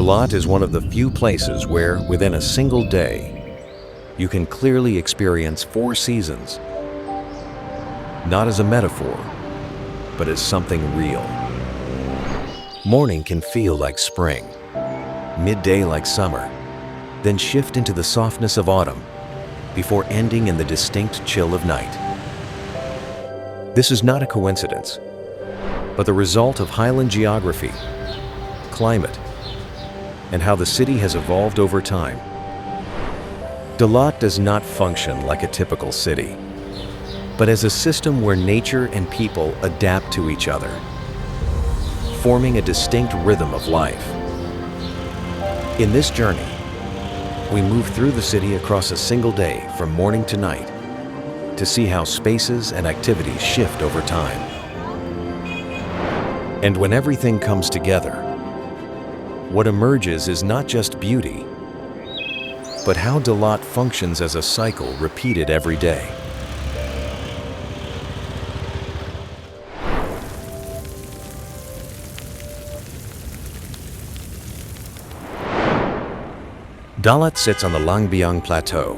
Lat is one of the few places where, within a single day, you can clearly experience 4 seasons, not as a metaphor, but as something real. Morning can feel like spring, midday like summer, then shift into the softness of autumn, before ending in the distinct chill of night. This is not a coincidence, but the result of highland geography, climate, and how the city has evolved over time. Lat does not function like a typical city, but as a system where nature and people adapt to each other, forming a distinct rhythm of life. In this journey, we move through the city across a single day from morning to night to see how spaces and activities shift over time. And when everything comes together, what emerges is not just beauty, but how Lat functions as a cycle repeated every day. Lat sits on the Lang Biang Plateau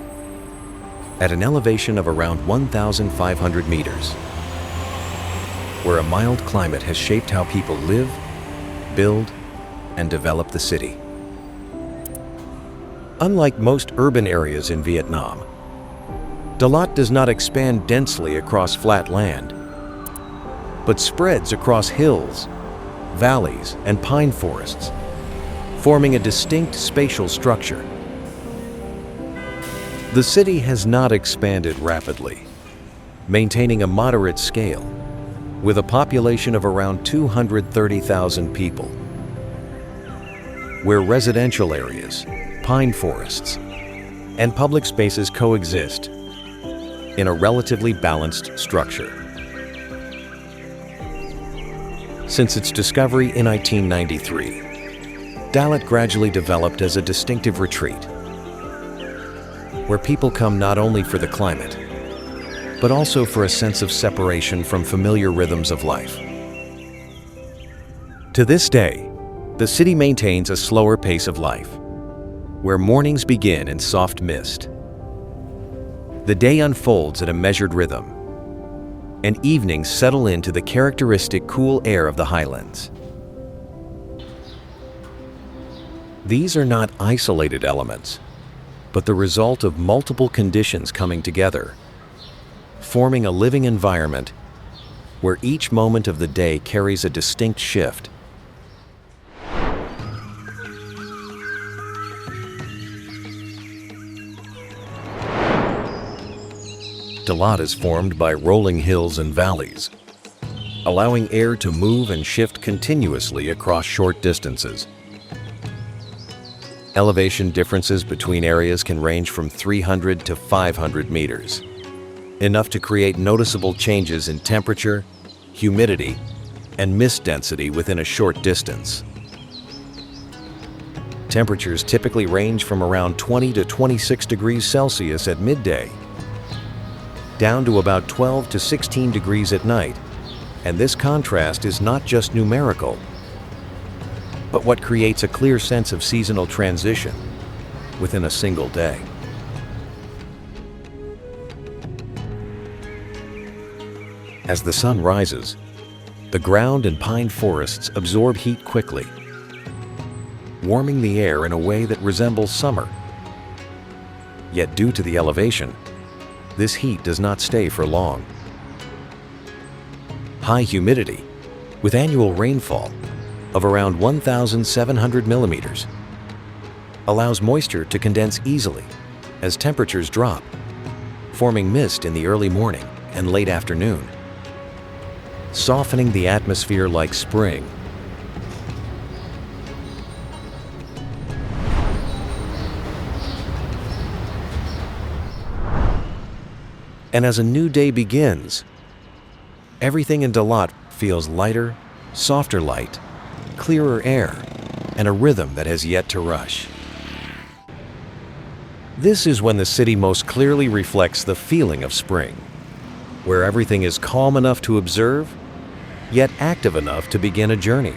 at an elevation of around 1,500 meters, where a mild climate has shaped how people live, build, and develop the city. Unlike most urban areas in Vietnam, Lat does not expand densely across flat land, but spreads across hills, valleys, and pine forests, forming a distinct spatial structure. The city has not expanded rapidly, maintaining a moderate scale, with a population of around 230,000 people, where residential areas, pine forests, and public spaces coexist in a relatively balanced structure. Since its discovery in 1993, Lat gradually developed as a distinctive retreat, where people come not only for the climate, but also for a sense of separation from familiar rhythms of life. To this day, the city maintains a slower pace of life, where mornings begin in soft mist. The day unfolds at a measured rhythm, and evenings settle into the characteristic cool air of the highlands. These are not isolated elements, but the result of multiple conditions coming together, forming a living environment where each moment of the day carries a distinct shift. Lat is formed by rolling hills and valleys, allowing air to move and shift continuously across short distances. Elevation differences between areas can range from 300 to 500 meters, enough to create noticeable changes in temperature, humidity, and mist density within a short distance. Temperatures typically range from around 20 to 26 degrees Celsius at midday, down to about 12 to 16 degrees at night, and this contrast is not just numerical, but what creates a clear sense of seasonal transition within a single day. As the sun rises, the ground and pine forests absorb heat quickly, warming the air in a way that resembles summer. Yet due to the elevation, this heat does not stay for long. High humidity, with annual rainfall of around 1,700 millimeters, allows moisture to condense easily as temperatures drop, forming mist in the early morning and late afternoon, softening the atmosphere like spring. And as a new day begins, everything in Lat feels lighter, softer light, clearer air, and a rhythm that has yet to rush. This is when the city most clearly reflects the feeling of spring, where everything is calm enough to observe, yet active enough to begin a journey.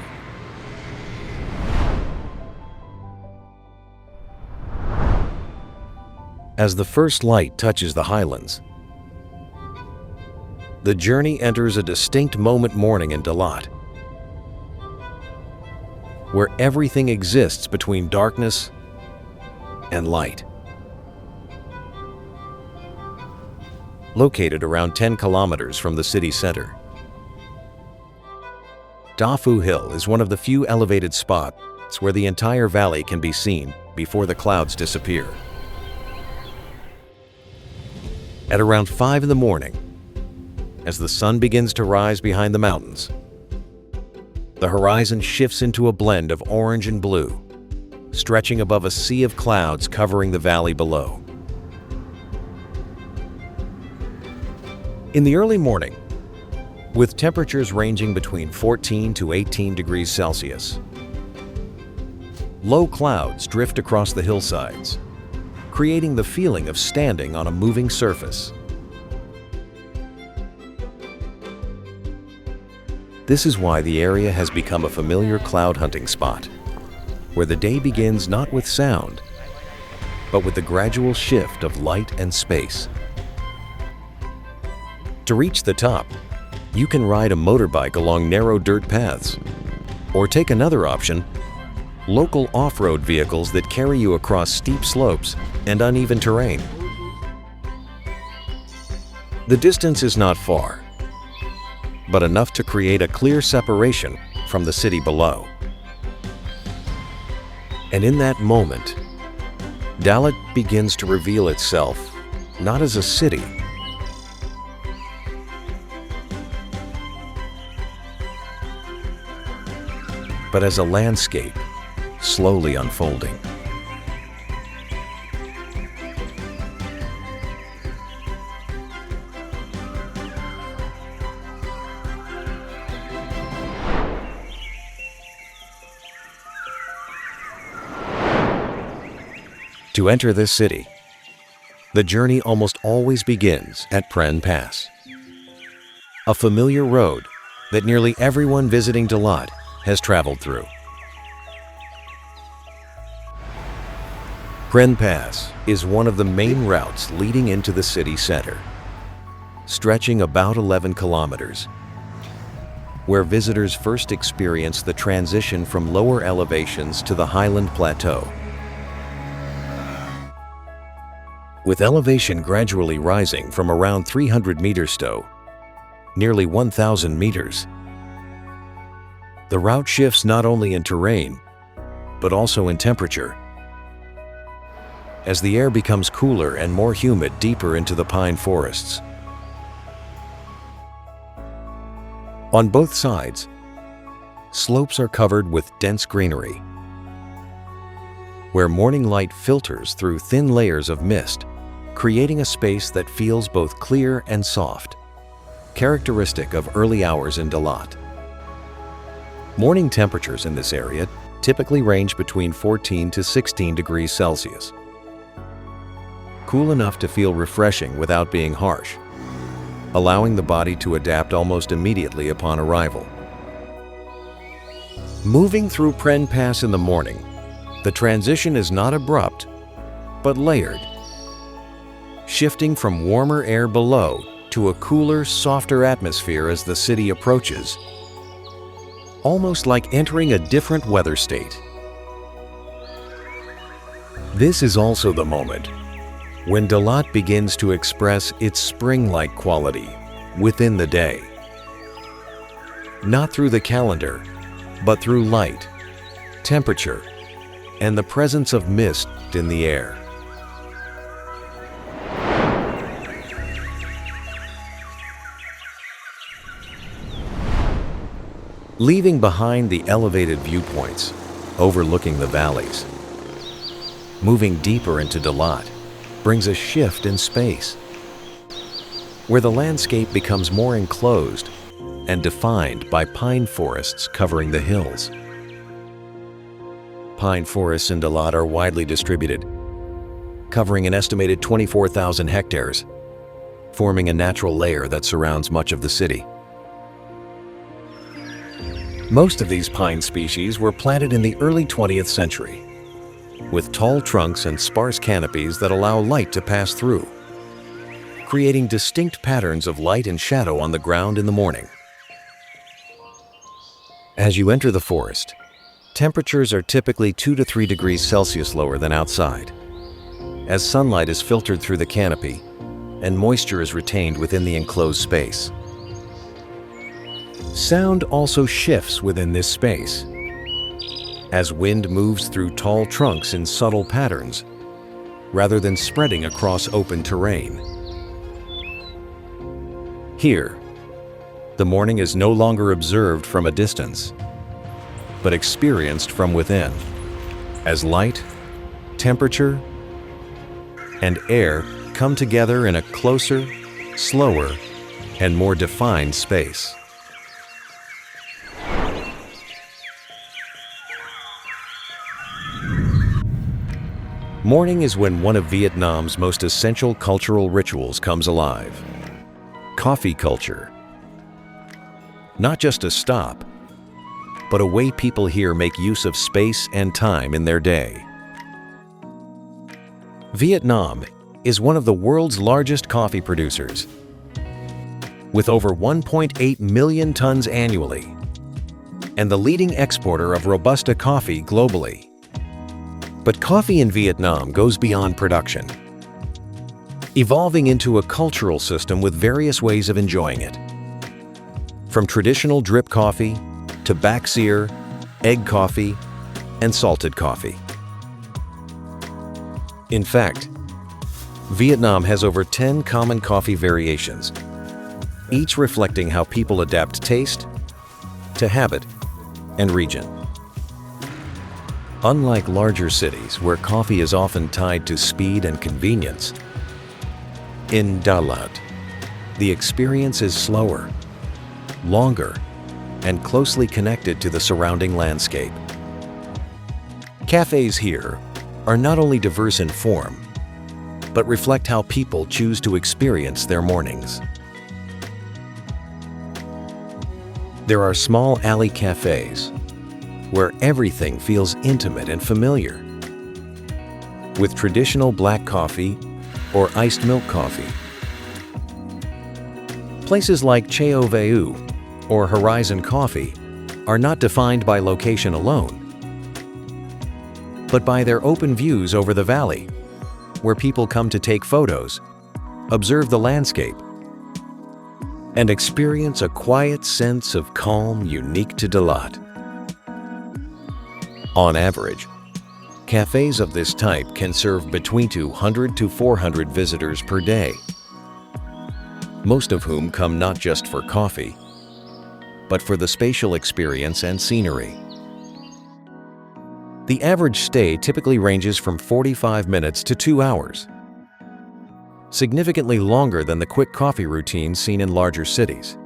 As the first light touches the highlands, the journey enters a distinct morning in Dalat, where everything exists between darkness and light. Located around 10 kilometers from the city center, Da Phu Hill is one of the few elevated spots where the entire valley can be seen before the clouds disappear. At around 5 in the morning, as the sun begins to rise behind the mountains, the horizon shifts into a blend of orange and blue, stretching above a sea of clouds covering the valley below. In the early morning, with temperatures ranging between 14 to 18 degrees Celsius, low clouds drift across the hillsides, creating the feeling of standing on a moving surface. This is why the area has become a familiar cloud hunting spot, where the day begins not with sound, but with the gradual shift of light and space. To reach the top, you can ride a motorbike along narrow dirt paths, or take another option, local off-road vehicles that carry you across steep slopes and uneven terrain. The distance is not far, but enough to create a clear separation from the city below. And in that moment, Dalat begins to reveal itself not as a city, but as a landscape slowly unfolding. To enter this city, the journey almost always begins at Prenn Pass, a familiar road that nearly everyone visiting Dalat has traveled through. Prenn Pass is one of the main routes leading into the city center, stretching about 11 kilometers, where visitors first experience the transition from lower elevations to the highland plateau. With elevation gradually rising from around 300 meters to nearly 1,000 meters, the route shifts not only in terrain, but also in temperature, as the air becomes cooler and more humid deeper into the pine forests. On both sides, slopes are covered with dense greenery, where morning light filters through thin layers of mist, creating a space that feels both clear and soft, characteristic of early hours in Dalat. Morning temperatures in this area typically range between 14 to 16 degrees Celsius, cool enough to feel refreshing without being harsh, allowing the body to adapt almost immediately upon arrival. Moving through Prenn Pass in the morning, the transition is not abrupt, but layered, shifting from warmer air below to a cooler, softer atmosphere as the city approaches, almost like entering a different weather state. This is also the moment when Dalat begins to express its spring-like quality within the day. Not through the calendar, but through light, temperature, and the presence of mist in the air. Leaving behind the elevated viewpoints overlooking the valleys, moving deeper into Dalat brings a shift in space, where the landscape becomes more enclosed and defined by pine forests covering the hills. Pine forests in Dalat are widely distributed, covering an estimated 24,000 hectares, forming a natural layer that surrounds much of the city. Most of these pine species were planted in the early 20th century, with tall trunks and sparse canopies that allow light to pass through, creating distinct patterns of light and shadow on the ground in the morning. As you enter the forest, temperatures are typically 2 to 3 degrees Celsius lower than outside, as sunlight is filtered through the canopy and moisture is retained within the enclosed space. Sound also shifts within this space, as wind moves through tall trunks in subtle patterns, rather than spreading across open terrain. Here, the morning is no longer observed from a distance, but experienced from within, as light, temperature, and air come together in a closer, slower, and more defined space. Morning is when one of Vietnam's most essential cultural rituals comes alive: coffee culture. Not just a stop, but a way people here make use of space and time in their day. Vietnam is one of the world's largest coffee producers, with over 1.8 million tons annually, and the leading exporter of Robusta coffee globally. But coffee in Vietnam goes beyond production, evolving into a cultural system with various ways of enjoying it. From traditional drip coffee to bac sear, egg coffee, and salted coffee. In fact, Vietnam has over 10 common coffee variations, each reflecting how people adapt taste to habit and region. Unlike larger cities where coffee is often tied to speed and convenience, in Đà Lạt, the experience is slower, longer, and closely connected to the surrounding landscape. Cafes here are not only diverse in form, but reflect how people choose to experience their mornings. There are small alley cafes where everything feels intimate and familiar, with traditional black coffee or iced milk coffee. Places like Cheo Veu or Horizon Coffee are not defined by location alone, but by their open views over the valley, where people come to take photos, observe the landscape, and experience a quiet sense of calm unique to Đà Lạt. On average, cafes of this type can serve between 200 to 400 visitors per day, most of whom come not just for coffee, but for the spatial experience and scenery. The average stay typically ranges from 45 minutes to 2 hours, significantly longer than the quick coffee routines seen in larger cities.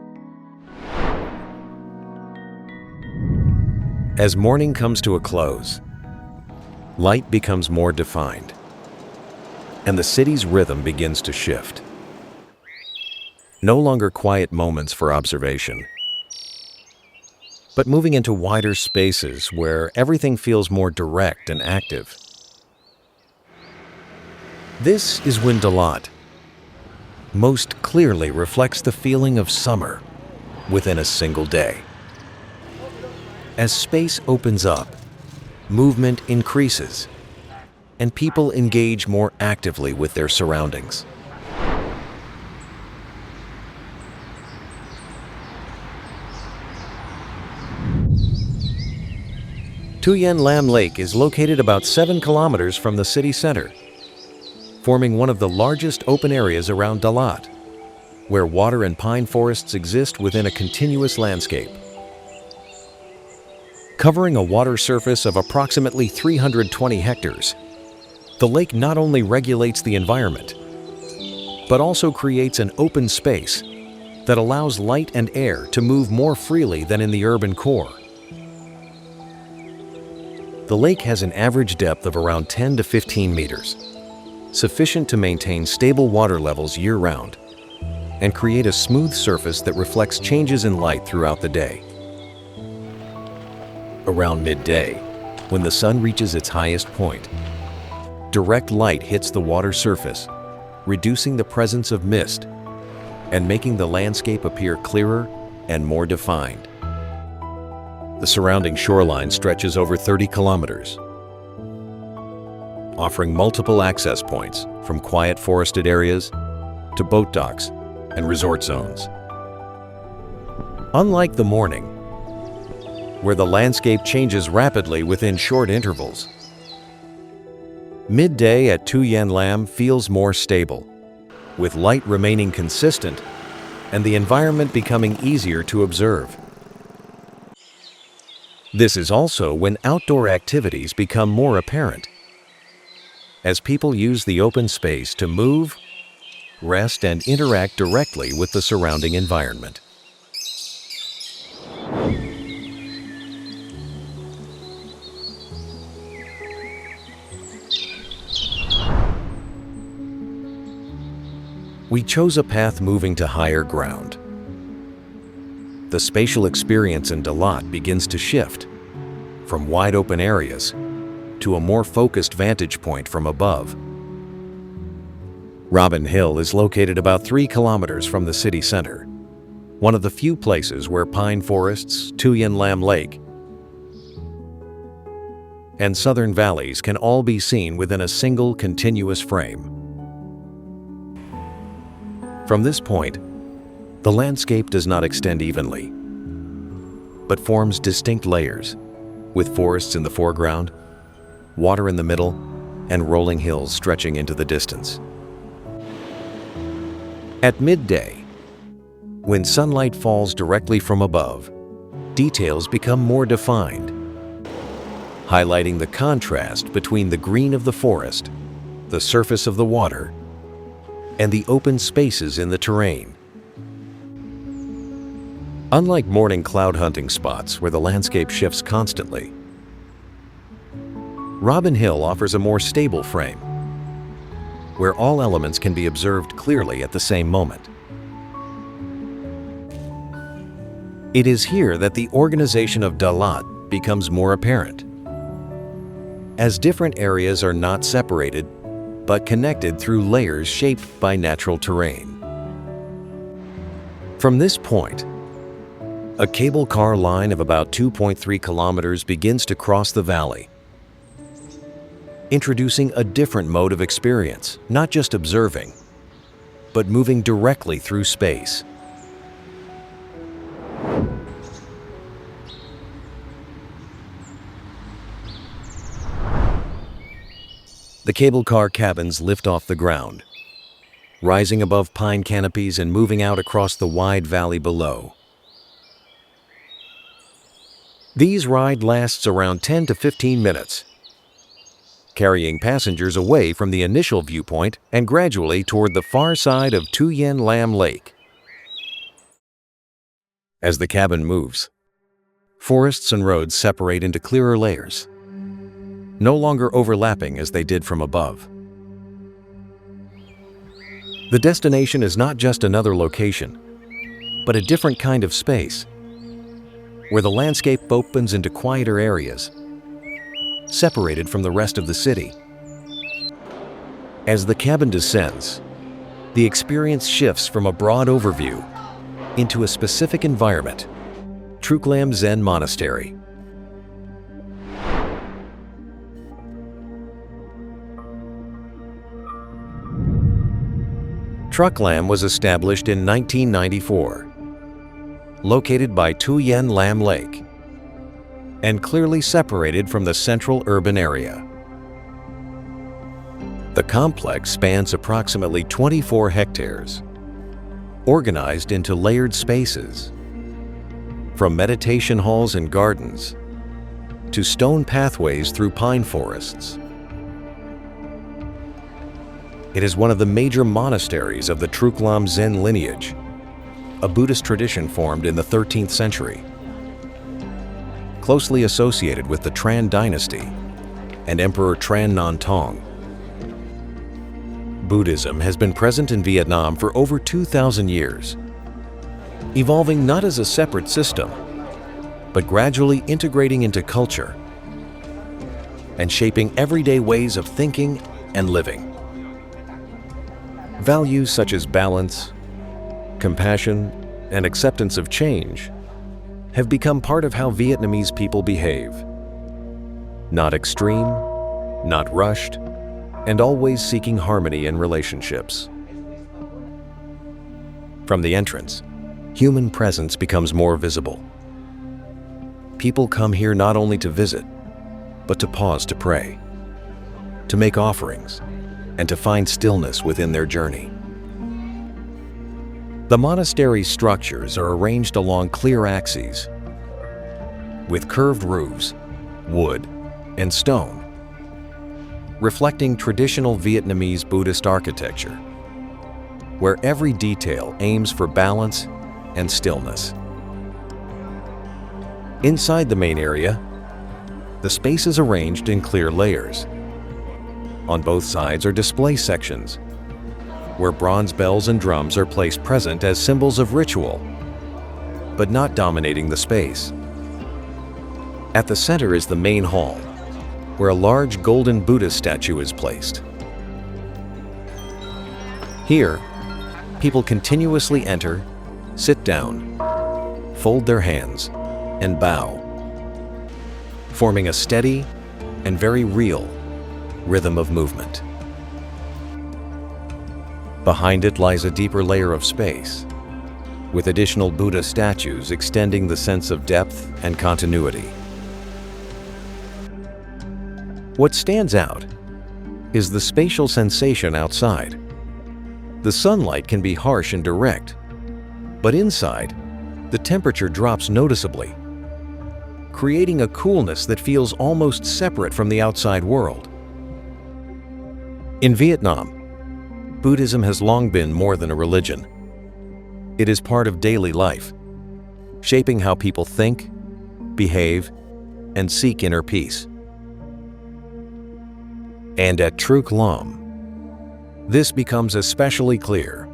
As morning comes to a close, light becomes more defined, and the city's rhythm begins to shift. No longer quiet moments for observation, but moving into wider spaces where everything feels more direct and active. This is when Đà Lạt most clearly reflects the feeling of summer within a single day. As space opens up, movement increases, and people engage more actively with their surroundings. Tuyen Lam Lake is located about 7 kilometers from the city center, forming one of the largest open areas around Đà Lạt, where water and pine forests exist within a continuous landscape. Covering a water surface of approximately 320 hectares, the lake not only regulates the environment, but also creates an open space that allows light and air to move more freely than in the urban core. The lake has an average depth of around 10 to 15 meters, sufficient to maintain stable water levels year-round and create a smooth surface that reflects changes in light throughout the day. Around midday, when the sun reaches its highest point. Direct light hits the water surface, reducing the presence of mist and making the landscape appear clearer and more defined. The surrounding shoreline stretches over 30 kilometers, offering multiple access points from quiet forested areas to boat docks and resort zones. Unlike the morning, where the landscape changes rapidly within short intervals, midday at Thuyen Lam feels more stable, with light remaining consistent and the environment becoming easier to observe. This is also when outdoor activities become more apparent, as people use the open space to move, rest, and interact directly with the surrounding environment. We chose a path moving to higher ground. The spatial experience in Đà Lạt begins to shift from wide open areas to a more focused vantage point from above. Robin Hill is located about 3 kilometers from the city center, one of the few places where pine forests, Thuyen Lam Lake, and southern valleys can all be seen within a single continuous frame. From this point, the landscape does not extend evenly, but forms distinct layers, with forests in the foreground, water in the middle, and rolling hills stretching into the distance. At midday, when sunlight falls directly from above, details become more defined, highlighting the contrast between the green of the forest, the surface of the water, and the open spaces in the terrain. Unlike morning cloud hunting spots where the landscape shifts constantly, Robin Hill offers a more stable frame, where all elements can be observed clearly at the same moment. It is here that the organization of Đà Lạt becomes more apparent, as different areas are not separated but connected through layers shaped by natural terrain. From this point, a cable car line of about 2.3 kilometers begins to cross the valley, introducing a different mode of experience, not just observing, but moving directly through space. The cable car cabins lift off the ground, rising above pine canopies and moving out across the wide valley below. These ride lasts around 10 to 15 minutes, carrying passengers away from the initial viewpoint and gradually toward the far side of Thuyen Lam Lake. As the cabin moves, forests and roads separate into clearer layers, no longer overlapping as they did from above. The destination is not just another location, but a different kind of space, where the landscape opens into quieter areas, separated from the rest of the city. As the cabin descends, the experience shifts from a broad overview into a specific environment, Trúc Lâm Zen Monastery. Trúc Lâm was established in 1994, located by Thuyen Lam Lake, and clearly separated from the central urban area. The complex spans approximately 24 hectares, organized into layered spaces, from meditation halls and gardens to stone pathways through pine forests. It is one of the major monasteries of the Trúc Lâm Zen lineage, a Buddhist tradition formed in the 13th century, closely associated with the Tran dynasty and Emperor Tran Nhan Tong. Buddhism has been present in Vietnam for over 2,000 years, evolving not as a separate system, but gradually integrating into culture, and shaping everyday ways of thinking and living. Values such as balance, compassion, and acceptance of change have become part of how Vietnamese people behave. Not extreme, not rushed, and always seeking harmony in relationships. From the entrance, human presence becomes more visible. People come here not only to visit, but to pause to pray, to make offerings, and to find stillness within their journey. The monastery's structures are arranged along clear axes, with curved roofs, wood, and stone, reflecting traditional Vietnamese Buddhist architecture, where every detail aims for balance and stillness. Inside the main area, the space is arranged in clear layers. On both sides are display sections, where bronze bells and drums are placed present as symbols of ritual, but not dominating the space. At the center is the main hall, where a large golden Buddha statue is placed. Here, people continuously enter, sit down, fold their hands, and bow, forming a steady and very real rhythm of movement. Behind it lies a deeper layer of space, with additional Buddha statues extending the sense of depth and continuity. What stands out is the spatial sensation outside. The sunlight can be harsh and direct, but inside, the temperature drops noticeably, creating a coolness that feels almost separate from the outside world. In Vietnam, Buddhism has long been more than a religion. It is part of daily life, shaping how people think, behave, and seek inner peace. And at Trúc Lâm, this becomes especially clear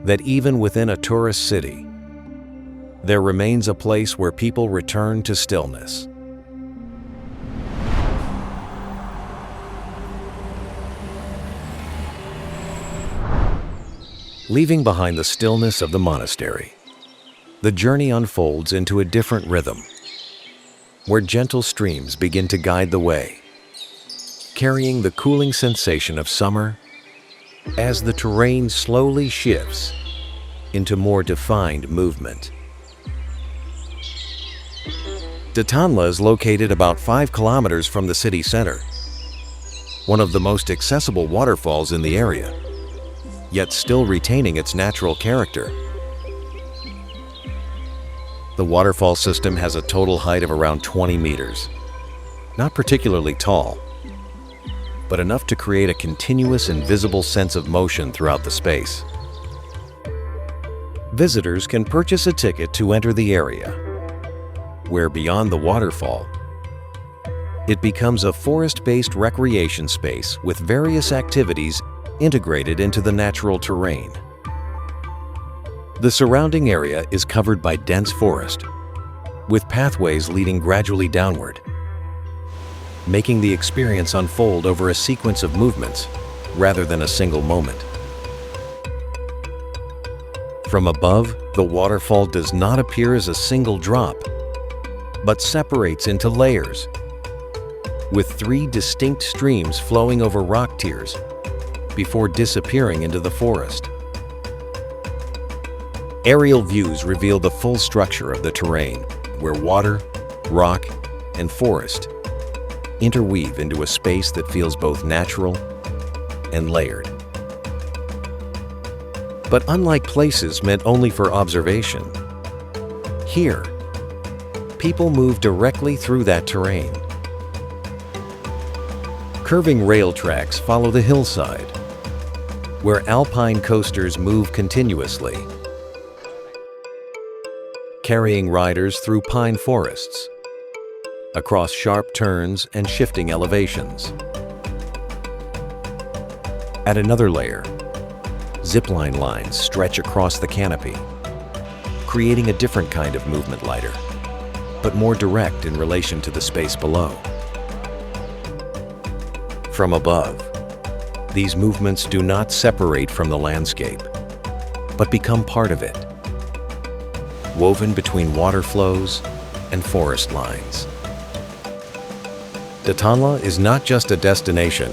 that even within a tourist city, there remains a place where people return to stillness. Leaving behind the stillness of the monastery, the journey unfolds into a different rhythm, where gentle streams begin to guide the way, carrying the cooling sensation of summer as the terrain slowly shifts into more defined movement. Tanla is located about 5 kilometers from the city center, one of the most accessible waterfalls in the area, yet still retaining its natural character. The waterfall system has a total height of around 20 meters. Not particularly tall, but enough to create a continuous and visible sense of motion throughout the space. Visitors can purchase a ticket to enter the area, where beyond the waterfall, it becomes a forest-based recreation space with various activities integrated into the natural terrain. The surrounding area is covered by dense forest, with pathways leading gradually downward, making the experience unfold over a sequence of movements rather than a single moment. From above, the waterfall does not appear as a single drop, but separates into layers, with 3 distinct streams flowing over rock tiers before disappearing into the forest. Aerial views reveal the full structure of the terrain, where water, rock, and forest interweave into a space that feels both natural and layered. But unlike places meant only for observation, here, people move directly through that terrain. Curving rail tracks follow the hillside, where alpine coasters move continuously, carrying riders through pine forests, across sharp turns and shifting elevations. At another layer, zipline lines stretch across the canopy, creating a different kind of movement lighter, but more direct in relation to the space below. from above. These movements do not separate from the landscape, but become part of it, woven between water flows and forest lines. Datanla is not just a destination,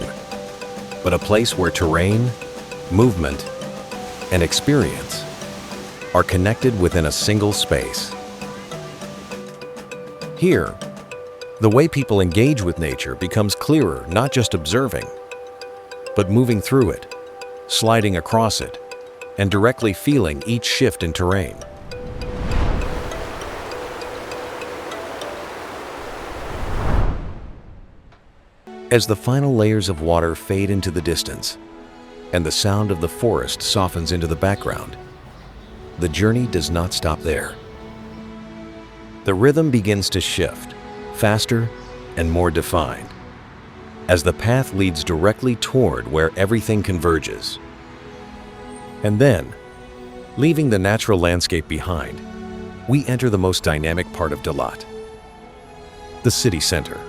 but a place where terrain, movement, and experience are connected within a single space. Here, the way people engage with nature becomes clearer, not just observing, but moving through it, sliding across it, and directly feeling each shift in terrain. As the final layers of water fade into the distance, and the sound of the forest softens into the background, the journey does not stop there. The rhythm begins to shift, faster and more defined, as the path leads directly toward where everything converges. And then, leaving the natural landscape behind, we enter the most dynamic part of Dalat, the city center.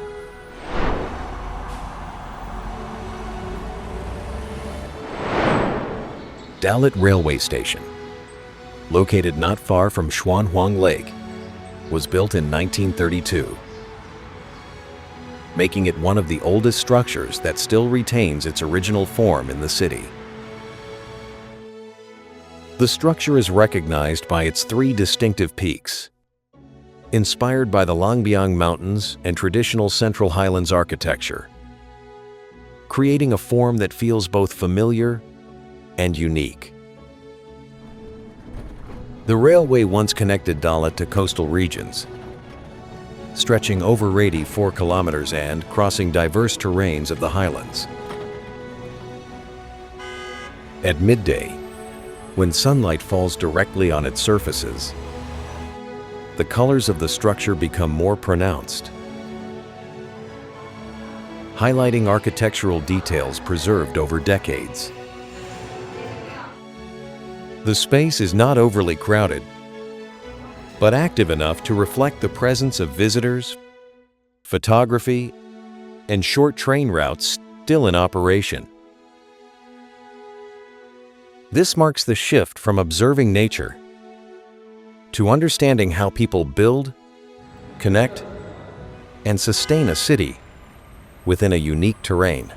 Dalat Railway Station, located not far from Xuan Huang Lake, was built in 1932, making it one of the oldest structures that still retains its original form in the city. The structure is recognized by its 3 distinctive peaks, inspired by the Langbiang Mountains and traditional Central Highlands architecture, creating a form that feels both familiar and unique. The railway once connected Dalat to coastal regions, stretching over 84 kilometers and crossing diverse terrains of the highlands. At midday, when sunlight falls directly on its surfaces, the colors of the structure become more pronounced, highlighting architectural details preserved over decades. The space is not overly crowded, but active enough to reflect the presence of visitors, photography, and short train routes still in operation. This marks the shift from observing nature to understanding how people build, connect, and sustain a city within a unique terrain.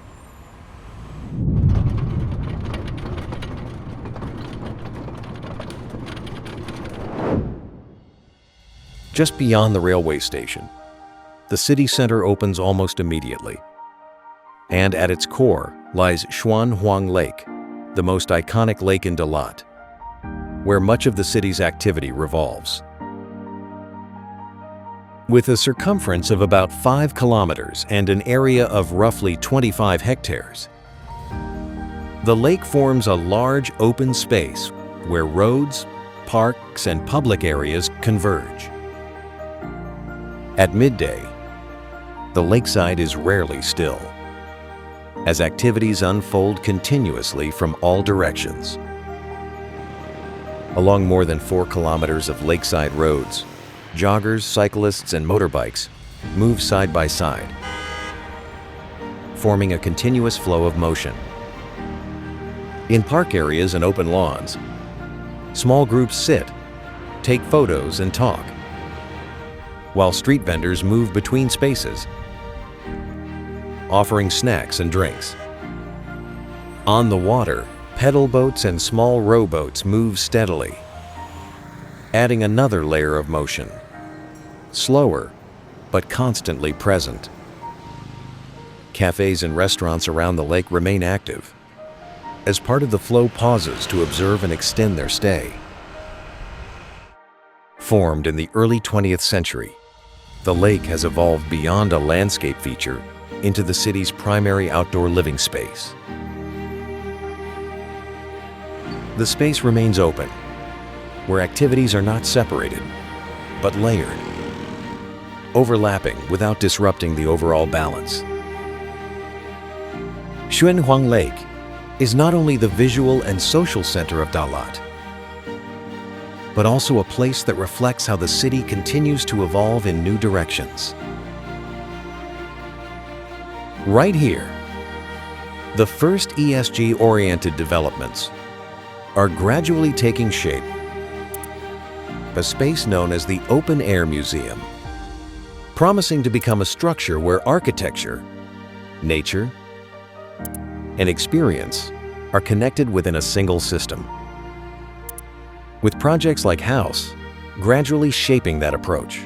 Just beyond the railway station, the city center opens almost immediately. And at its core lies Xuan Huang Lake, the most iconic lake in Dalat, where much of the city's activity revolves. With a circumference of about 5 kilometers and an area of roughly 25 hectares, the lake forms a large open space where roads, parks, and public areas converge. At midday, the lakeside is rarely still, as activities unfold continuously from all directions. Along more than 4 kilometers of lakeside roads, joggers, cyclists, and motorbikes move side by side, forming a continuous flow of motion. In park areas and open lawns, small groups sit, take photos, and talk, while street vendors move between spaces, offering snacks and drinks. On the water, pedal boats and small rowboats move steadily, adding another layer of motion, slower but constantly present. Cafes and restaurants around the lake remain active, as part of the flow pauses to observe and extend their stay. Formed in the early 20th century, the lake has evolved beyond a landscape feature into the city's primary outdoor living space. The space remains open, where activities are not separated, but layered, overlapping without disrupting the overall balance. Xuan Huang Lake is not only the visual and social center of Dalat, but also a place that reflects how the city continues to evolve in new directions. Right here, The first ESG-oriented developments are gradually taking shape. A space known as the Open Air Museum, promising to become a structure where architecture, nature, and experience are connected within a single system. With projects like House gradually shaping that approach.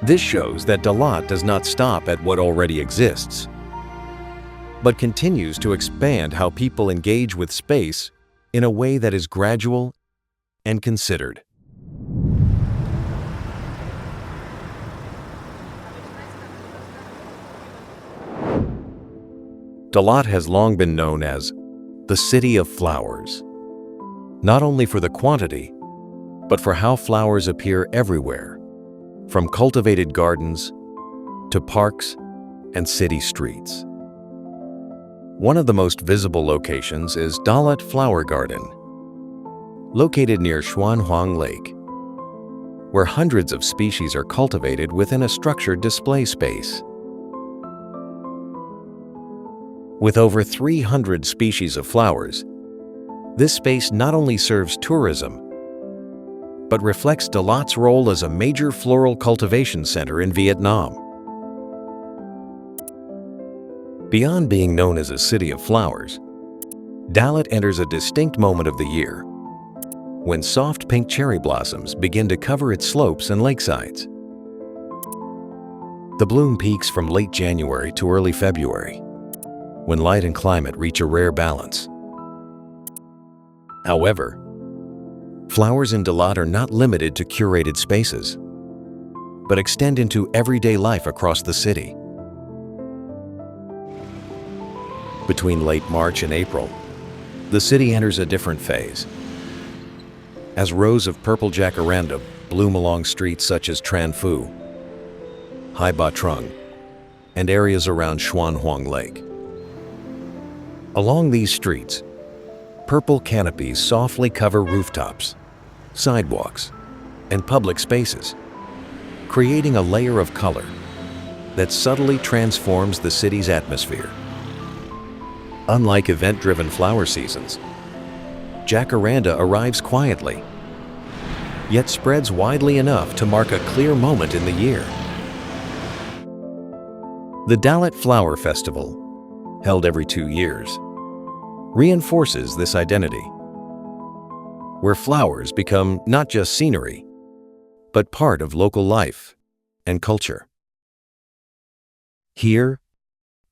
This shows that Đà Lạt does not stop at what already exists, but continues to expand how people engage with space in a way that is gradual and considered. Đà Lạt has long been known as the City of Flowers, not only for the quantity, but for how flowers appear everywhere, from cultivated gardens to parks and city streets. One of the most visible locations is Đà Lạt Flower Garden, located near Xuân Hoang Lake, where hundreds of species are cultivated within a structured display space. With over 300 species of flowers, this space not only serves tourism, but reflects Đà Lat's role as a major floral cultivation center in Vietnam. Beyond being known as a city of flowers, Đà Lạt enters a distinct moment of the year, when soft pink cherry blossoms begin to cover its slopes and lakesides. The bloom peaks from late January to early February, when light and climate reach a rare balance. However, flowers in Đà Lạt are not limited to curated spaces, but extend into everyday life across the city. Between late March and April, the city enters a different phase. As rows of purple jacaranda bloom along streets such as Tran Phu, Hai Ba Trung, and areas around Xuân Hoang Lake. Along these streets, purple canopies softly cover rooftops, sidewalks, and public spaces, creating a layer of color that subtly transforms the city's atmosphere. Unlike event-driven flower seasons, jacaranda arrives quietly, yet spreads widely enough to mark a clear moment in the year. The Đà Lạt Flower Festival, held every 2 years, reinforces this identity, where flowers become not just scenery, but part of local life and culture. Here,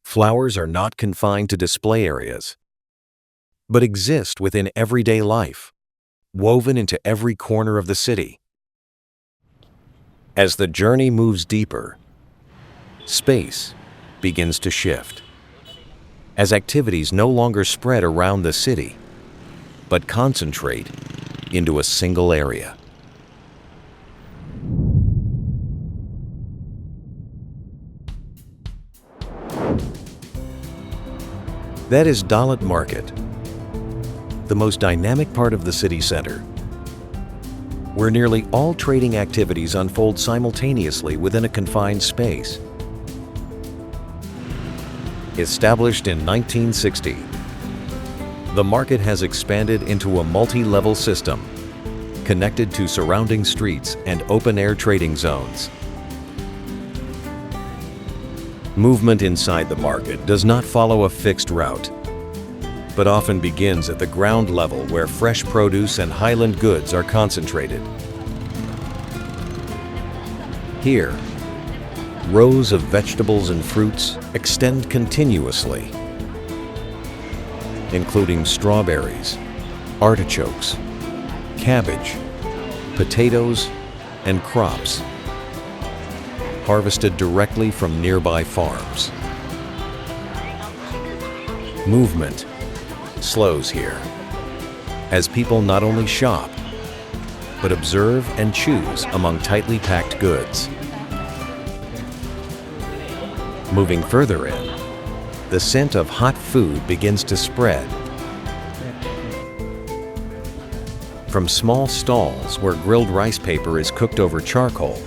flowers are not confined to display areas, but exist within everyday life, woven into every corner of the city. As the journey moves deeper, space begins to shift, as activities no longer spread around the city, but concentrate into a single area. That is Đà Lạt Market, the most dynamic part of the city center, where nearly all trading activities unfold simultaneously within a confined space. Established in 1960, the market has expanded into a multi-level system, connected to surrounding streets and open-air trading zones. Movement inside the market does not follow a fixed route, but often begins at the ground level where fresh produce and highland goods are concentrated. Here, rows of vegetables and fruits extend continuously, including strawberries, artichokes, cabbage, potatoes, and crops, harvested directly from nearby farms. Movement slows here, as people not only shop, but observe and choose among tightly packed goods. Moving further in, the scent of hot food begins to spread. From small stalls where grilled rice paper is cooked over charcoal,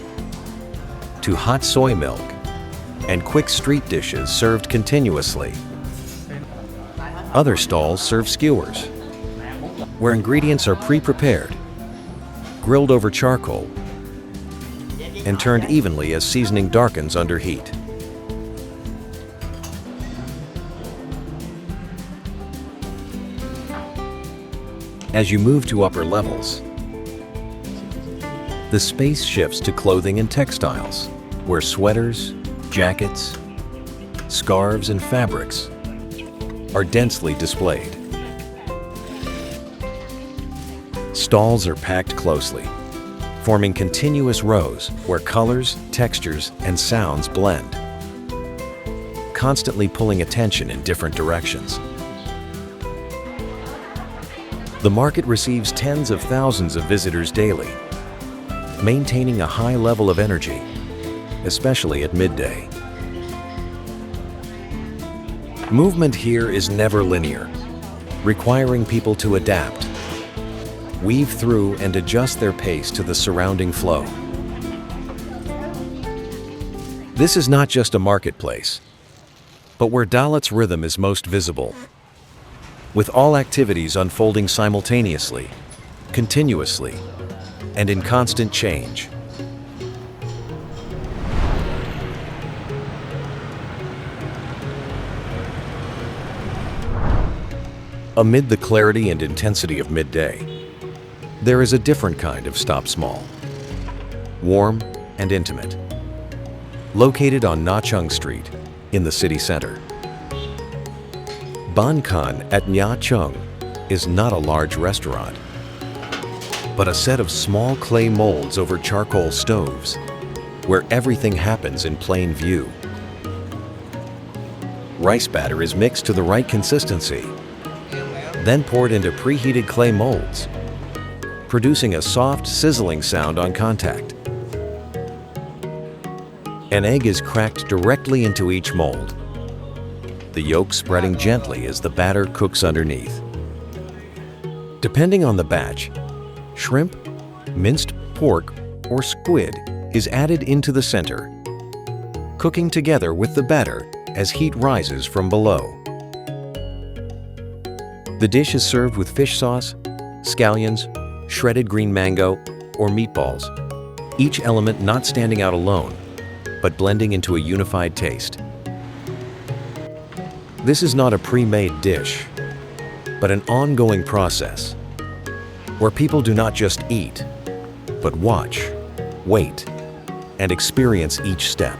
to hot soy milk and quick street dishes served continuously. Other stalls serve skewers, where ingredients are pre-prepared, grilled over charcoal, and turned evenly as seasoning darkens under heat. As you move to upper levels, the space shifts to clothing and textiles, where sweaters, jackets, scarves, and fabrics are densely displayed. Stalls are packed closely, forming continuous rows where colors, textures, and sounds blend, constantly pulling attention in different directions. The market receives tens of thousands of visitors daily, maintaining a high level of energy, especially at midday. Movement here is never linear, requiring people to adapt, weave through, and adjust their pace to the surrounding flow. This is not just a marketplace, but where Đà Lat's rhythm is most visible, with all activities unfolding simultaneously, continuously, and in constant change. Amid the clarity and intensity of midday, there is a different kind of stop small, warm and intimate, located on Na Chung Street in the city center. Ban Khan at Na Chung is not a large restaurant, but a set of small clay molds over charcoal stoves, where everything happens in plain view. Rice batter is mixed to the right consistency, then poured into preheated clay molds, producing a soft, sizzling sound on contact. An egg is cracked directly into each mold, the yolk spreading gently as the batter cooks underneath. Depending on the batch, shrimp, minced pork, or squid is added into the center, cooking together with the batter as heat rises from below. The dish is served with fish sauce, scallions, shredded green mango, or meatballs, each element not standing out alone, but blending into a unified taste. This is not a pre-made dish, but an ongoing process, where people do not just eat, but watch, wait, and experience each step.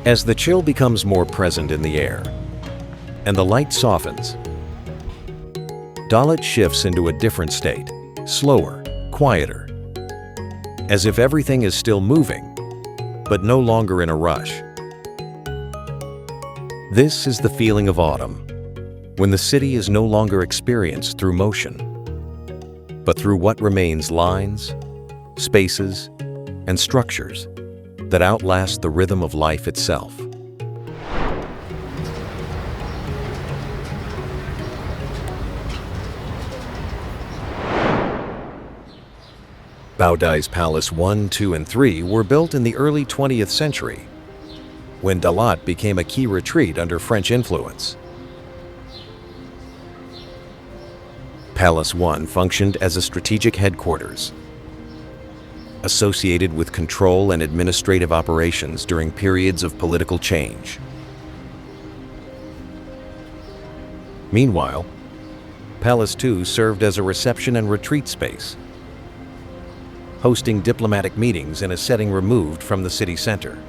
As the chill becomes more present in the air, and the light softens, Đà Lạt shifts into a different state, slower, quieter, as if everything is still moving, but no longer in a rush. This is the feeling of autumn, when the city is no longer experienced through motion, but through what remains lines, spaces, and structures that outlast the rhythm of life itself. Bảo Đại Palace 1, 2, and 3 were built in the early 20th century, when Đà Lạt became a key retreat under French influence. Palace 1 functioned as a strategic headquarters, associated with control and administrative operations during periods of political change. Meanwhile, Palace 2 served as a reception and retreat space, hosting diplomatic meetings in a setting removed from the city center.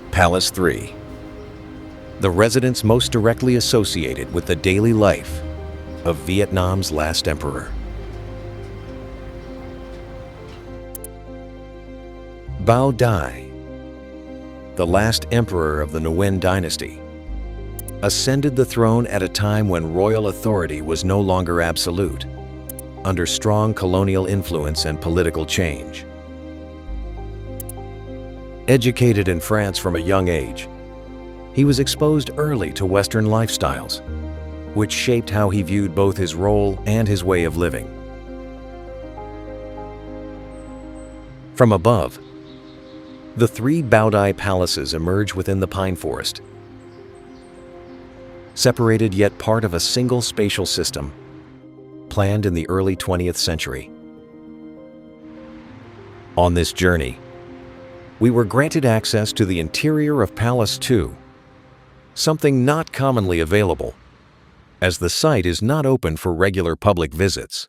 Palace 3, the residence most directly associated with the daily life of Vietnam's last emperor. Bảo Đại, the last emperor of the Nguyen dynasty, ascended the throne at a time when royal authority was no longer absolute, under strong colonial influence and political change. Educated in France from a young age, He was exposed early to Western lifestyles, which shaped how he viewed both his role and his way of living. From above, the three Bảo Đại palaces emerge within the pine forest, separated yet part of a single spatial system, planned in the early 20th century. On this journey, we were granted access to the interior of Palace 2, something not commonly available, as the site is not open for regular public visits.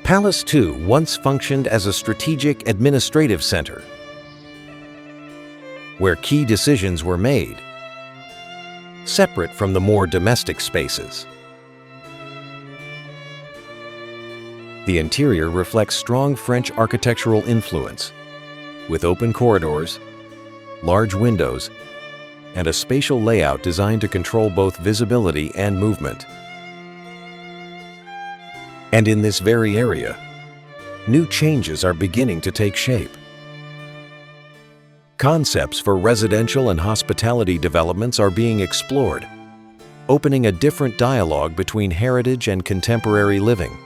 Palace 2 once functioned as a strategic administrative center, where key decisions were made, separate from the more domestic spaces. The interior reflects strong French architectural influence, with open corridors, large windows, and a spatial layout designed to control both visibility and movement. And in this very area, new changes are beginning to take shape. Concepts for residential and hospitality developments are being explored, opening a different dialogue between heritage and contemporary living.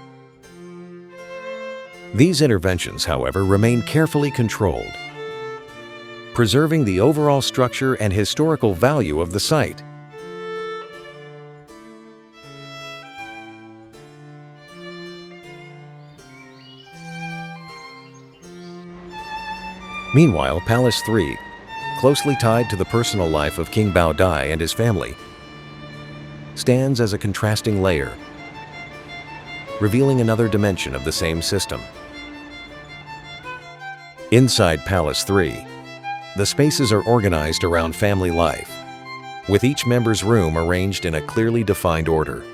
These interventions, however, remain carefully controlled, preserving the overall structure and historical value of the site. Meanwhile, Palace 3, closely tied to the personal life of King Bảo Đại and his family, stands as a contrasting layer, revealing another dimension of the same system. Inside Palace 3, the spaces are organized around family life, with each member's room arranged in a clearly defined order.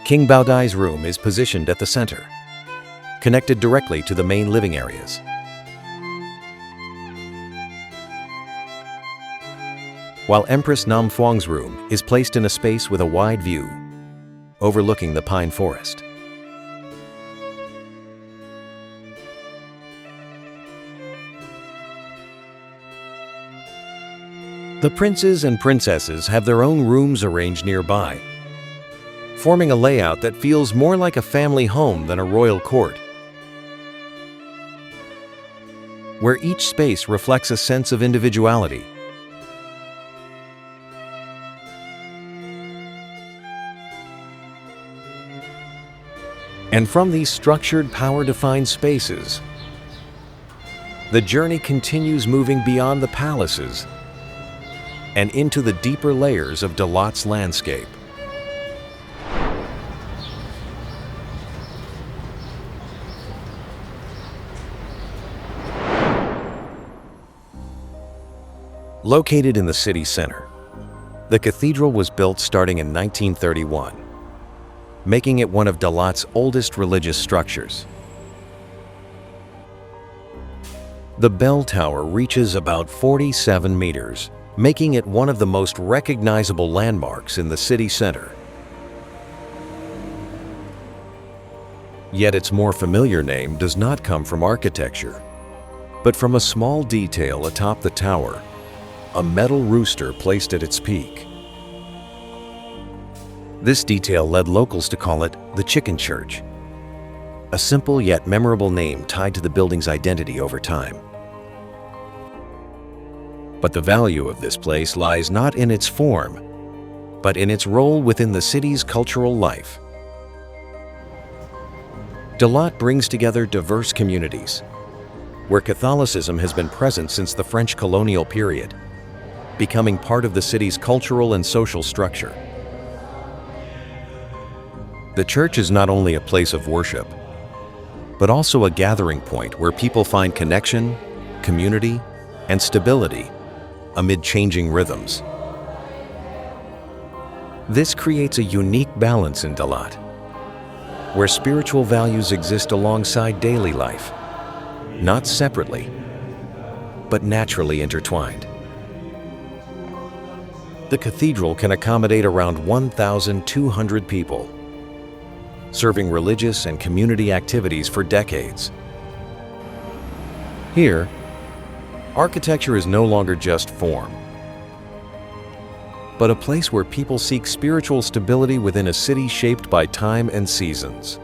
King Bảo Đại room is positioned at the center, connected directly to the main living areas. While Empress Nam Phuong's room is placed in a space with a wide view, overlooking the pine forest. The princes and princesses have their own rooms arranged nearby, forming a layout that feels more like a family home than a royal court, where each space reflects a sense of individuality. And from these structured, power-defined spaces, the journey continues moving beyond the palaces and into the deeper layers of Đà Lat's landscape. Located in the city center, the cathedral was built starting in 1931, making it one of Đà Lat's oldest religious structures. The bell tower reaches about 47 meters, making it one of the most recognizable landmarks in the city center. Yet its more familiar name does not come from architecture, but from a small detail atop the tower, a metal rooster placed at its peak. This detail led locals to call it the Chicken Church, a simple yet memorable name tied to the building's identity over time. But the value of this place lies not in its form, but in its role within the city's cultural life. Đà Lạt brings together diverse communities, where Catholicism has been present since the French colonial period, becoming part of the city's cultural and social structure. The church is not only a place of worship, but also a gathering point where people find connection, community, and stability amid changing rhythms. This creates a unique balance in Đà Lạt, where spiritual values exist alongside daily life, not separately, but naturally intertwined. The cathedral can accommodate around 1,200 people, serving religious and community activities for decades. Here, architecture is no longer just form, but a place where people seek spiritual stability within a city shaped by time and seasons.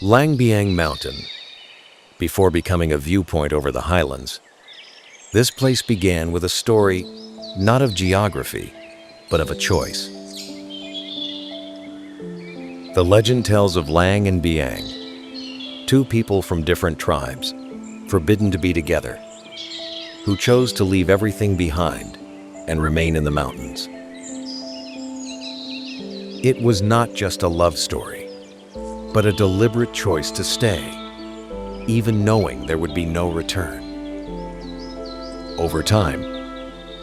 Lang Biang Mountain. Before becoming a viewpoint over the highlands, this place began with a story not of geography, but of a choice. The legend tells of Lang and Biang, two people from different tribes, forbidden to be together, who chose to leave everything behind and remain in the mountains. It was not just a love story, but a deliberate choice to stay, even knowing there would be no return. Over time,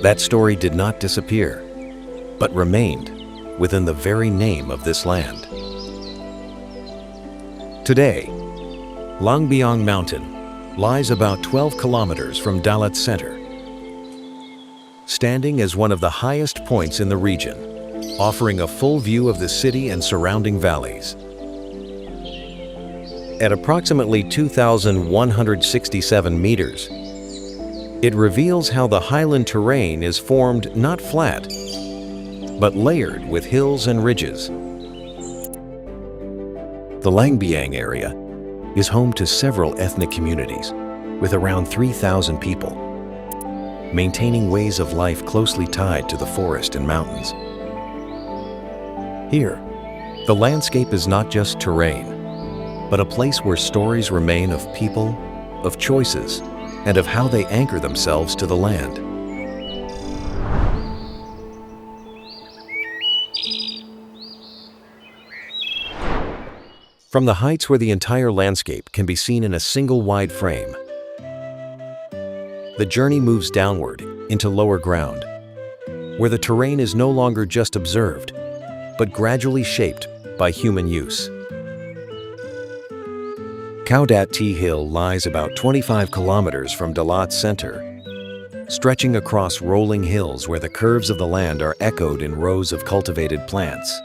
that story did not disappear, but remained within the very name of this land. Today, Lang Biang Mountain lies about 12 kilometers from Đà Lạt center, standing as one of the highest points in the region, offering a full view of the city and surrounding valleys. At approximately 2,167 meters, it reveals how the highland terrain is formed not flat, but layered with hills and ridges. The Lang Biang area is home to several ethnic communities, with around 3,000 people, maintaining ways of life closely tied to the forest and mountains. Here, the landscape is not just terrain, but a place where stories remain of people, of choices, and of how they anchor themselves to the land. From the heights where the entire landscape can be seen in a single wide frame, the journey moves downward into lower ground, where the terrain is no longer just observed, but gradually shaped by human use. Khao Dat T Hill lies about 25 kilometers from Đà Lạt center, stretching across rolling hills where the curves of the land are echoed in rows of cultivated plants.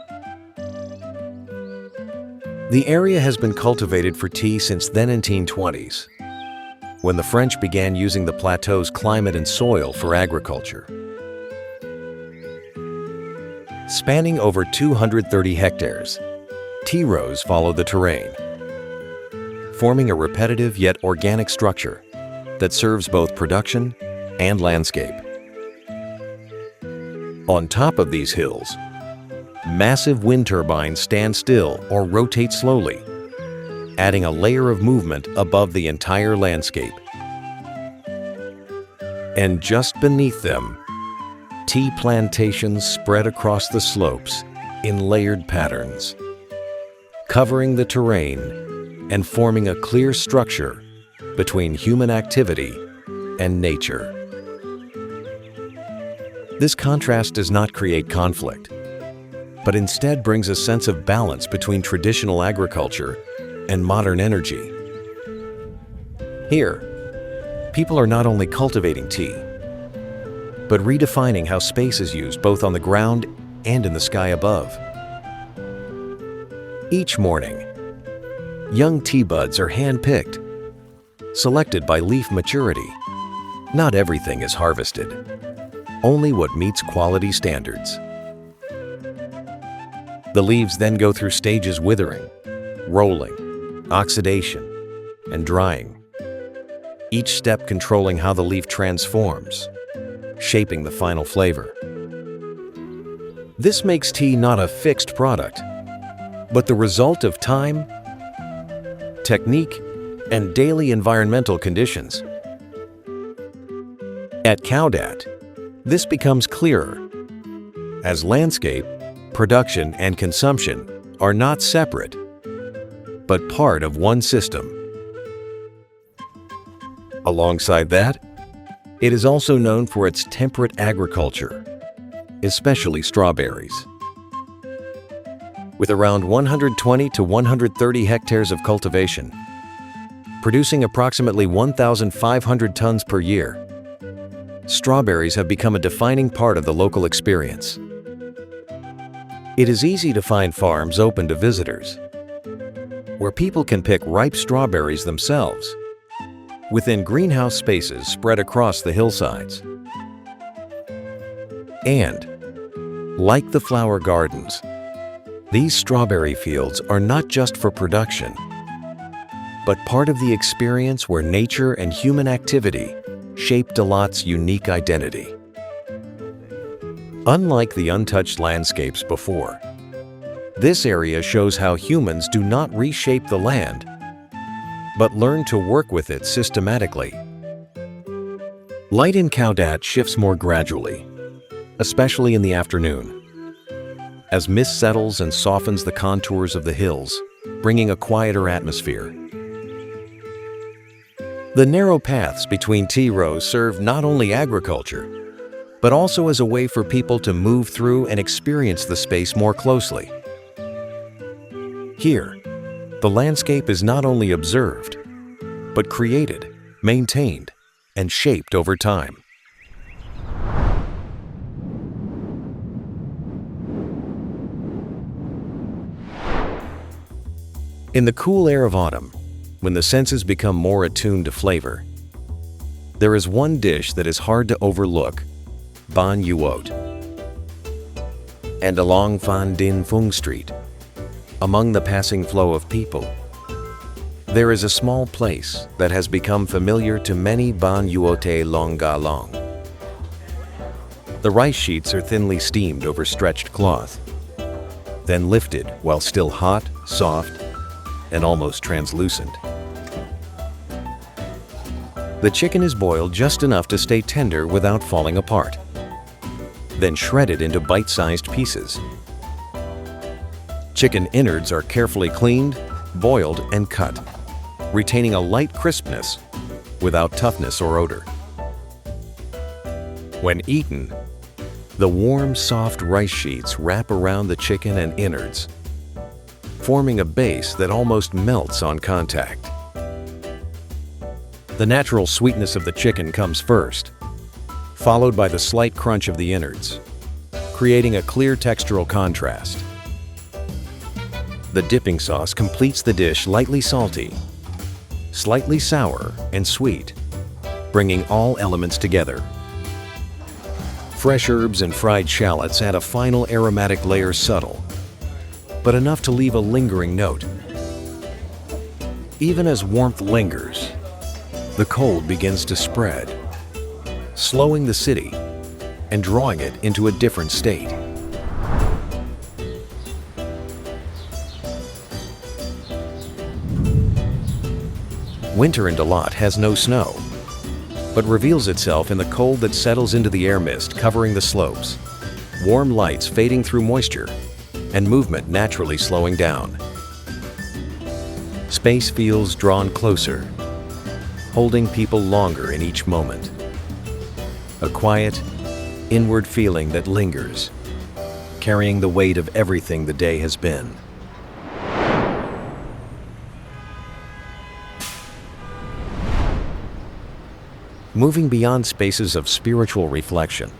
The area has been cultivated for tea since the 1920s, when the French began using the plateau's climate and soil for agriculture. Spanning over 230 hectares, tea rows follow the terrain, forming a repetitive yet organic structure that serves both production and landscape. On top of these hills, massive wind turbines stand still or rotate slowly, adding a layer of movement above the entire landscape. And just beneath them, tea plantations spread across the slopes in layered patterns, covering the terrain and forming a clear structure between human activity and nature. This contrast does not create conflict, but instead brings a sense of balance between traditional agriculture and modern energy. Here, people are not only cultivating tea, but redefining how space is used both on the ground and in the sky above. Each morning, young tea buds are hand-picked, selected by leaf maturity. Not everything is harvested, only what meets quality standards. The leaves then go through stages: withering, rolling, oxidation, and drying, each step controlling how the leaf transforms, shaping the final flavor. This makes tea not a fixed product, but the result of time, technique, and daily environmental conditions. At Khao Dat, this becomes clearer, as landscape, production, and consumption are not separate, but part of one system. Alongside that, it is also known for its temperate agriculture, especially strawberries. with around 120 to 130 hectares of cultivation, producing approximately 1,500 tons per year. Strawberries have become a defining part of the local experience. It is easy to find farms open to visitors, where people can pick ripe strawberries themselves, within greenhouse spaces spread across the hillsides. And, like the flower gardens, these strawberry fields are not just for production, but part of the experience where nature and human activity shape Dalat's unique identity. Unlike the untouched landscapes before, this area shows how humans do not reshape the land, but learn to work with it systematically. Light in Khao shifts more gradually, especially in the afternoon, as mist settles and softens the contours of the hills, bringing a quieter atmosphere. The narrow paths between tea rows serve not only agriculture, but also as a way for people to move through and experience the space more closely. Here, the landscape is not only observed, but created, maintained, and shaped over time. In the cool air of autumn, when the senses become more attuned to flavor, there is one dish that is hard to overlook: Ban Yuot. And along Phan Din Phung Street, among the passing flow of people, there is a small place that has become familiar to many Ban Yuote Long Ga Long. The rice sheets are thinly steamed over stretched cloth, then lifted while still hot, soft, and almost translucent. The chicken is boiled just enough to stay tender without falling apart, then shredded into bite-sized pieces. Chicken innards are carefully cleaned, boiled, and cut, retaining a light crispness without toughness or odor. When eaten, the warm, soft rice sheets wrap around the chicken and innards, forming a base that almost melts on contact. The natural sweetness of the chicken comes first, followed by the slight crunch of the innards, creating a clear textural contrast. The dipping sauce completes the dish, lightly salty, slightly sour, and sweet, bringing all elements together. Fresh herbs and fried shallots add a final aromatic layer, subtle, but enough to leave a lingering note. Even as warmth lingers, the cold begins to spread, slowing the city and drawing it into a different state. Winter in Dalat has no snow, but reveals itself in the cold that settles into the air mist covering the slopes, warm lights fading through moisture, and movement naturally slowing down. Space feels drawn closer, holding people longer in each moment. A quiet, inward feeling that lingers, carrying the weight of everything the day has been. Moving beyond spaces of spiritual reflection,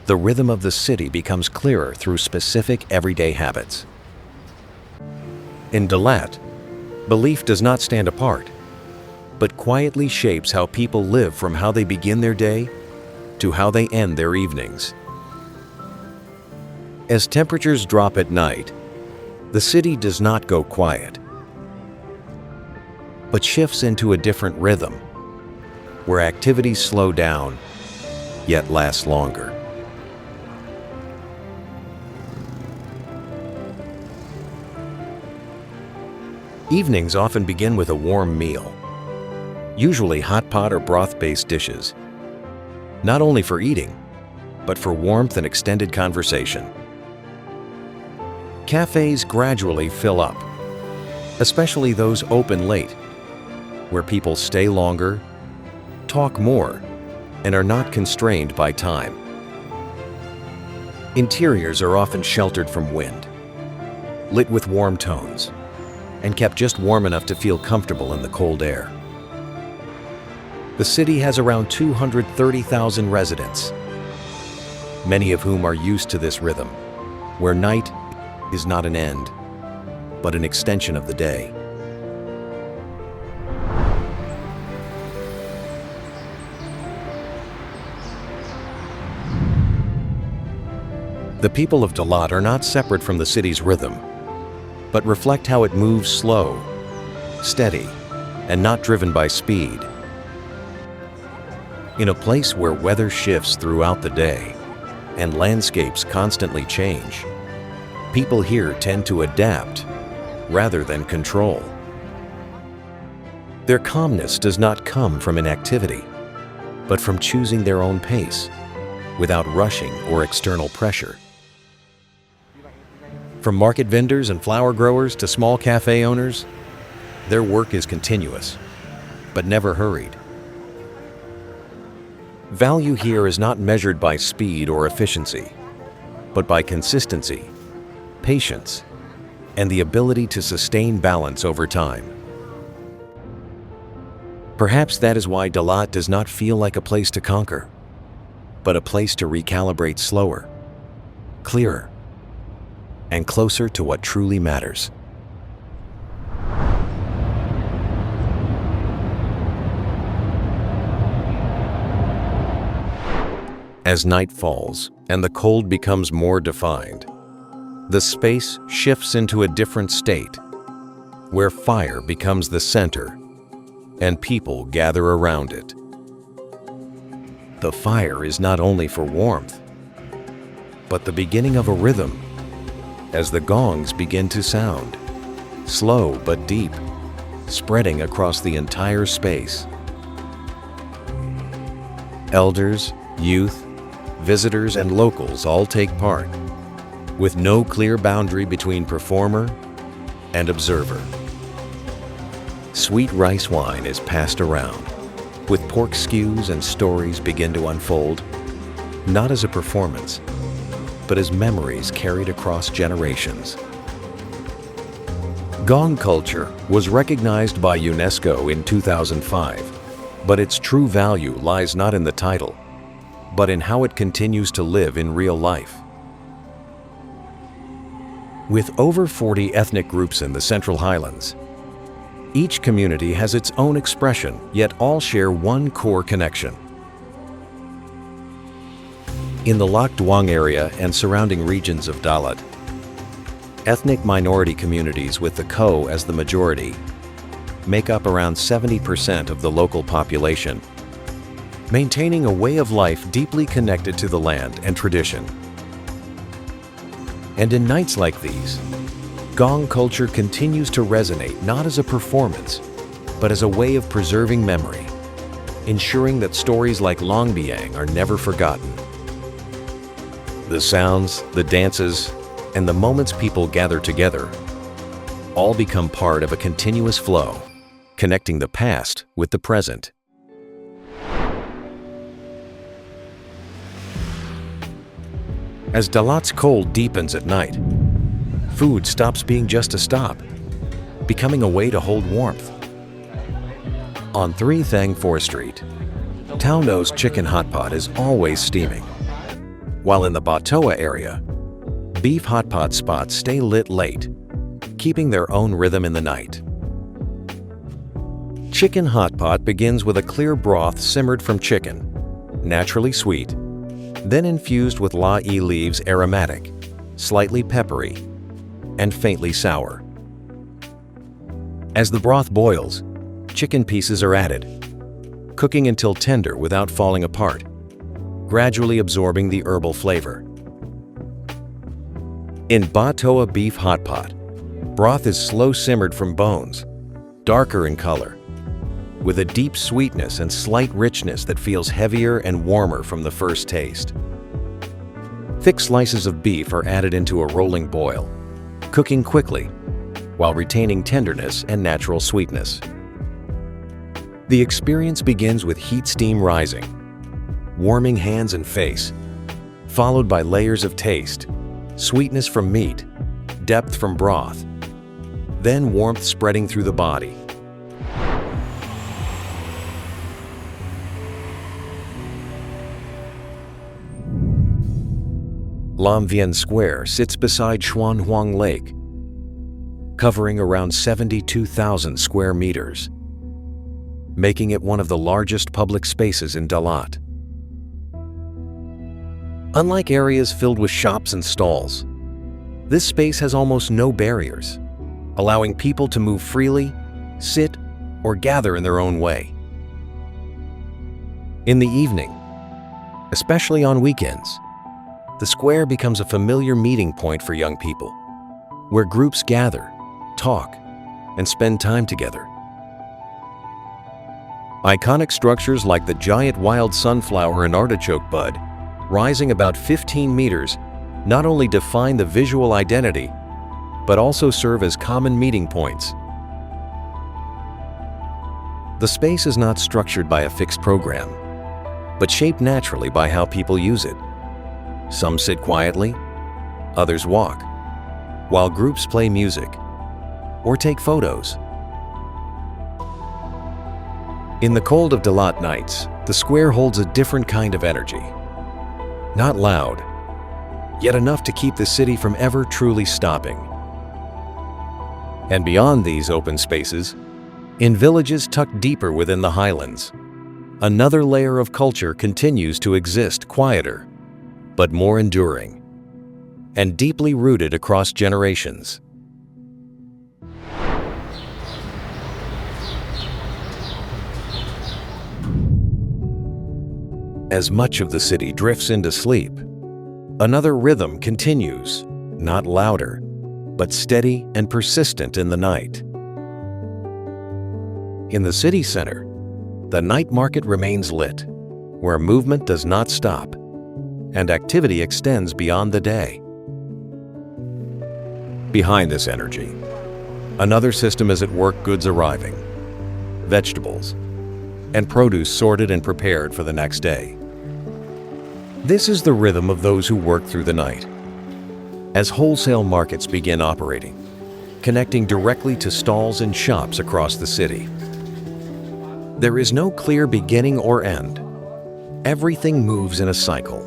the rhythm of the city becomes clearer through specific everyday habits. In Dalat, belief does not stand apart, but quietly shapes how people live, from how they begin their day to how they end their evenings. As temperatures drop at night, the city does not go quiet, but shifts into a different rhythm, where activities slow down, yet last longer. Evenings often begin with a warm meal, usually hot pot or broth-based dishes, not only for eating, but for warmth and extended conversation. Cafes gradually fill up, especially those open late, where people stay longer, talk more, and are not constrained by time. Interiors are often sheltered from wind, lit with warm tones, and kept just warm enough to feel comfortable in the cold air. The city has around 230,000 residents, many of whom are used to this rhythm, where night is not an end, but an extension of the day. The people of Đà Lạt are not separate from the city's rhythm, but reflect how it moves slow, steady, and not driven by speed. In a place where weather shifts throughout the day and landscapes constantly change, people here tend to adapt rather than control. Their calmness does not come from inactivity, but from choosing their own pace without rushing or external pressure. From market vendors and flower growers to small cafe owners, their work is continuous, but never hurried. Value here is not measured by speed or efficiency, but by consistency, patience, and the ability to sustain balance over time. Perhaps that is why Đà Lạt does not feel like a place to conquer, but a place to recalibrate slower, clearer, and closer to what truly matters. As night falls and the cold becomes more defined, the space shifts into a different state, where fire becomes the center and people gather around it. The fire is not only for warmth, but the beginning of a rhythm, as the gongs begin to sound, slow but deep, spreading across the entire space. Elders, youth, visitors, and locals all take part, with no clear boundary between performer and observer. Sweet rice wine is passed around, with pork skews and stories begin to unfold, not as a performance, but as memories carried across generations. Gong culture was recognized by UNESCO in 2005, but its true value lies not in the title, but in how it continues to live in real life. With over 40 ethnic groups in the Central Highlands, each community has its own expression, yet all share one core connection. In the Lac Duong area and surrounding regions of Đà Lạt, ethnic minority communities with the Ko as the majority make up around 70% of the local population, maintaining a way of life deeply connected to the land and tradition. And in nights like these, Gong culture continues to resonate not as a performance, but as a way of preserving memory, ensuring that stories like Long Biang are never forgotten. The sounds, the dances, and the moments people gather together all become part of a continuous flow, connecting the past with the present. As Đà Lat's cold deepens at night, food stops being just a stop, becoming a way to hold warmth. On 3 Thang 4 Street, Tao No's chicken hot pot is always steaming, while in the Ba Toa area, beef hot pot spots stay lit late, keeping their own rhythm in the night. Chicken hot pot begins with a clear broth simmered from chicken, naturally sweet, then infused with la-e leaves aromatic, slightly peppery, and faintly sour. As the broth boils, chicken pieces are added, cooking until tender without falling apart, gradually absorbing the herbal flavor. In Ba Toa beef hot pot, broth is slow simmered from bones, darker in color, with a deep sweetness and slight richness that feels heavier and warmer from the first taste. Thick slices of beef are added into a rolling boil, cooking quickly while retaining tenderness and natural sweetness. The experience begins with heat steam rising, warming hands and face, followed by layers of taste, sweetness from meat, depth from broth, then warmth spreading through the body. Lam Vien Square sits beside Xuan Huang Lake, covering around 72,000 square meters, making it one of the largest public spaces in Dalat. Unlike areas filled with shops and stalls, this space has almost no barriers, allowing people to move freely, sit, or gather in their own way. In the evening, especially on weekends, the square becomes a familiar meeting point for young people, where groups gather, talk, and spend time together. Iconic structures like the giant wild sunflower and artichoke bud, rising about 15 meters, not only define the visual identity, but also serve as common meeting points. The space is not structured by a fixed program, but shaped naturally by how people use it. Some sit quietly, others walk, while groups play music or take photos. In the cold of Dalat nights, the square holds a different kind of energy. Not loud, yet enough to keep the city from ever truly stopping. And beyond these open spaces, in villages tucked deeper within the highlands, another layer of culture continues to exist, quieter, but more enduring, and deeply rooted across generations. As much of the city drifts into sleep, another rhythm continues, not louder, but steady and persistent in the night. In the city center, the night market remains lit, where movement does not stop, and activity extends beyond the day. Behind this energy, another system is at work, goods arriving, vegetables, and produce sorted and prepared for the next day. This is the rhythm of those who work through the night. As wholesale markets begin operating, connecting directly to stalls and shops across the city. There is no clear beginning or end. Everything moves in a cycle,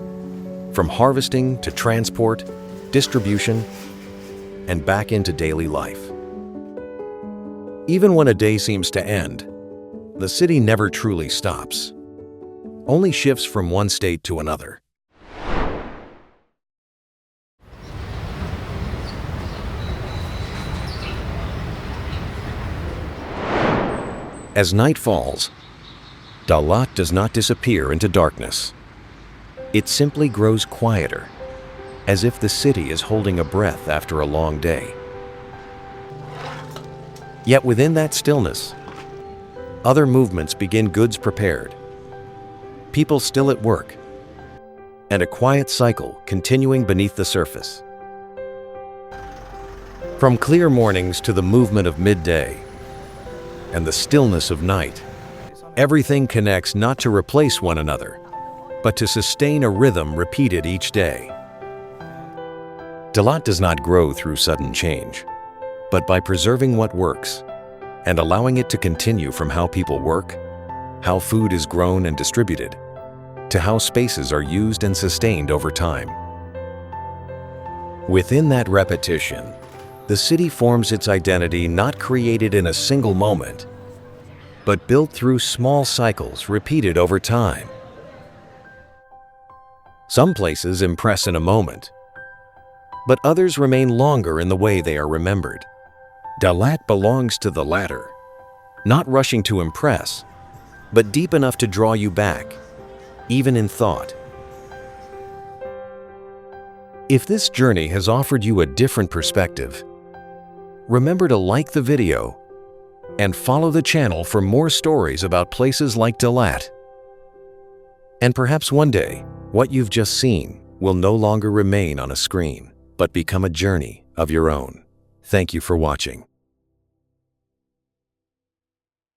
from harvesting to transport, distribution, and back into daily life. Even when a day seems to end, the city never truly stops, only shifts from one state to another. As night falls, Dalat does not disappear into darkness. It simply grows quieter, as if the city is holding a breath after a long day. Yet within that stillness, other movements begin, goods prepared, people still at work, and a quiet cycle continuing beneath the surface. From clear mornings to the movement of midday and the stillness of night, everything connects not to replace one another, but to sustain a rhythm repeated each day. Dalat does not grow through sudden change, but by preserving what works and allowing it to continue, from how people work, how food is grown and distributed, to how spaces are used and sustained over time. Within that repetition, the city forms its identity, not created in a single moment, but built through small cycles repeated over time. Some places impress in a moment, but others remain longer in the way they are remembered. Dalat belongs to the latter, not rushing to impress, but deep enough to draw you back, even in thought. If this journey has offered you a different perspective, remember to like the video and follow the channel for more stories about places like Dalat. And perhaps one day, what you've just seen will no longer remain on a screen, but become a journey of your own. Thank you for watching.